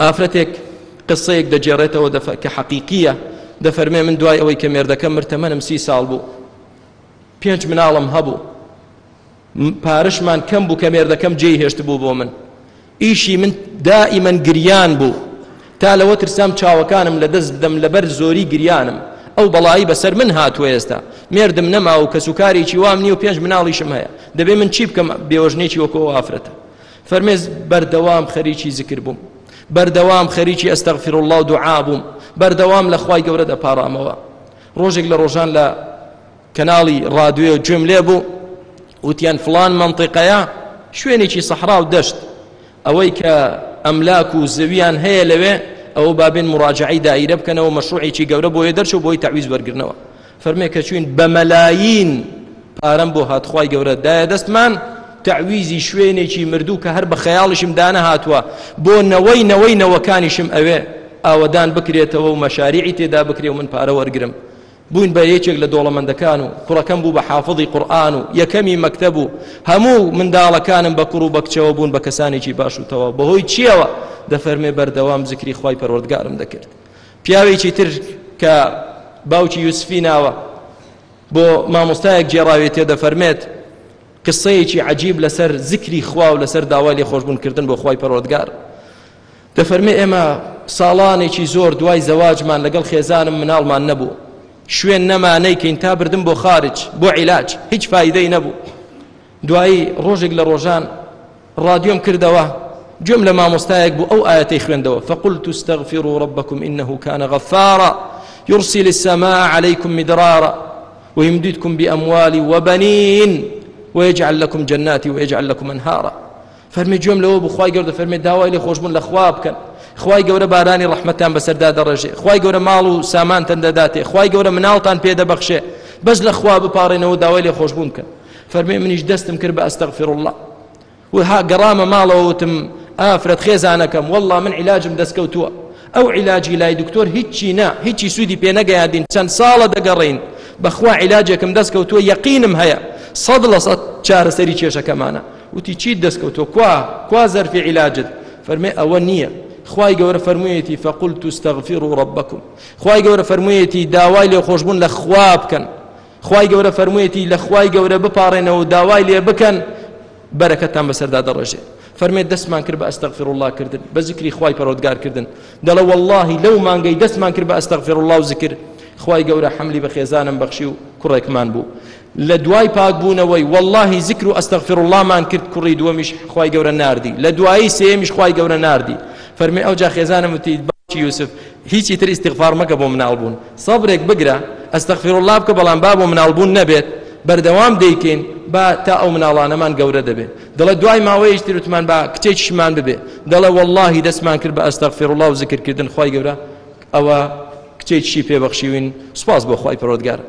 ئافرەتێک قسەیەک دەجێڕێتەوە کە حەقیقیە، دەفەرمێ من دوای ئەوەی کە مێردەکەم مرتەمەنم 30 ساڵ بوو، 5 مناڵم هەبوو، پارشمان کەم بوو کە مێردەکەم جێی هێشت بوو بۆ من، ئیشی من دائیمەن گریان بوو، تا لەوە ترسام چاوەکانم لە دەست بدەم لەبەر زۆری گریانم، ئەو بەڵایی بەسەر من هاتووە ئێستا، مێردم نەما و کەسوکارێکی وام نییە و 5 مناڵیشم هەیە، دەبێ من چی بکەم بێوەژنێکی وەکو ئافرەتە. فەرمێ بەردەوام خەریکی زیکر بووم، بەردەوام خەریکی ئەستەغفر الله و دوعا بووم، بەردەوام لە خوای گەورە دەپاڕامەوە. ڕۆژێک لە ڕۆژان لە کەناڵی ڕادیۆ گوێم لێ بوو، وتیان فڵان مەنطقەیە شوێنێکی سەحرا و دەشت، ئەوەی کە ئەملاک و زەویان هەیە لەوێ، ئەوە بابێن مراجعەی دائیرە بکەنەوە، مەشروعێکی گەورە بۆیە دەرچوو بۆی تەعویز وەرگرنەوە. فەرمێ کە چوین بە مەلایین پارەم بۆ هات خوای گەورە دایە دەستمان، تعویزی شوێنێکی مردوو کە هەر بە خەیاڵیشم دانە هاتووە بۆ نەوەی نەوەکانیشم ئەوێ ئاوەدان بکرێتەوە و مەشاریعی تێدا بکرێ و من پارە وەرگرم. بووین بە یەکێک لە دۆڵەمەندەکان و کوڕەکەم بوو بە حافظی قورئان و یەکەمی مەکتەب و هەموو منداڵەکانم بە کوڕ و بە کچەوە بوون بە کەسانێکی باش و تەواو. بەهۆی چیەوە؟ دەفەرمێ بەردەوام زیکری خوای پەروەردگارم دەکرد. پیاوێکی تر کە باوکی یوسفی ناوە بۆ مامۆستایەک جێڕاوێتێ دەفەرمێت قسەیەکی عەجیب لەسەر زیکری خوا و لەسەر داوای لێخۆشبوونکردن بۆ خوای پەروەردگار. دەفەرمێ ئێمە ساڵانێکی زۆر دوای زەواجمان لەگەڵ خێزانم مناڵمان نەبوو، شوێن نەمانەیکەین تا بردم بۆ خارج بۆ عیلاج، هیچ فایدەی نەبوو. دوایی ڕۆژێک لە ڕۆژان ڕادیۆم کردەوە، گوێم لە مامۆستایەک بوو ئەو ئاەتەی خوێندەوە، فقلت استغفروا ربكم إنه كان غفارا يرسل السماء عليكم مدرارا ويمددكم بأموال وبنين ويجعل لكم جنات ويجعل لكم أنهارا. فەرمی گوێم لەوە بوو خوای گەورە دەفەرمێت داوای لێخۆشبوون لە خوا بکەن، خوای گەورە بارانی ڕەحمەتان بەسەردا دەڕێژێ، خوای گەورە ماڵ و سامانتان دەداتێ، خوای گەورە مناڵتان پێدەبەخشێ، بەس لە خوا بپاڕێنەوە داوای لێخۆشبوون بکەن. فەرمێ منیش دەستم کرد بە ئەستەغفر الله و ها گەڕامە ماڵەوە وتم ئافرەت خێزانەکەم وەڵڵا من عیلاجم دەستکەوتووە، ئەو عیلاجی لای دکتۆر هیچی نا، هیچی سوودی پێ نەگەیاندین، چەند ساڵە دەگەڕین، بەخوا عیلاجێکم دەستکەوتووە، یەقینم هەیە 100% چارەسەری کێشەکەمانە. وتی چیت دەستکەوتووە؟ کوا زەرفی عیلاجت؟ فەرمێ ئەوە نییە، خوای گەورە فەرموویەتی فقلت استغفروا ربكم، خوای گەورە فەرموویەتی داوای لێخۆشبوون لە خوا بکەن، خوای گەورە فەرموویەتی لە خوای گەورە بپاڕێنەوە داوای لێ بکەن، بەرەکەتان بەسەردا دەڕێژێ. فەرمێ دەستمان کرد بە ئەستەغفر الله کردن، بە زیکری خوای پەروەردگار کردن. دەڵێ وەڵڵاهی لەو مانگەی دەستمان کرد بە ئەستەغفر الله و زیکر، خوای گەورە حەملی بە خێزانم بەخشی و کوڕێکمان بوو. لە دوای پاکبوونەوەی وەڵڵاهی زیکر و ئەستەغفر الله مان کرد، کوڕی دووەمیش خوای گەورە ناردی، لە دوایی سێمیش خوای گەورە ناردی. فەرمێ ئەو جا خێزانم وتی باوکی یوسف هیچی تر ئیستیغفار مەکە بۆ مناڵبوون، سەبرێک بگرە ئەستەغفر الله بکە، بەڵام با بۆ مناڵبوون نەبێت، بەردەوام دەیکەین با تا ئەو مناڵانەمان گەورە دەبێت. دەڵێ دوای ماوەیەش تر وتمان با کچێکیشمان ببێ، دەڵێ وەڵڵاهی دەستمان کرد بە ئەستەغفر الله و زیکرکردن، خوای گەورە ئەوە کچێکیشی پێبەخشیوین، سوپاس بۆ خوای پەروەردگار.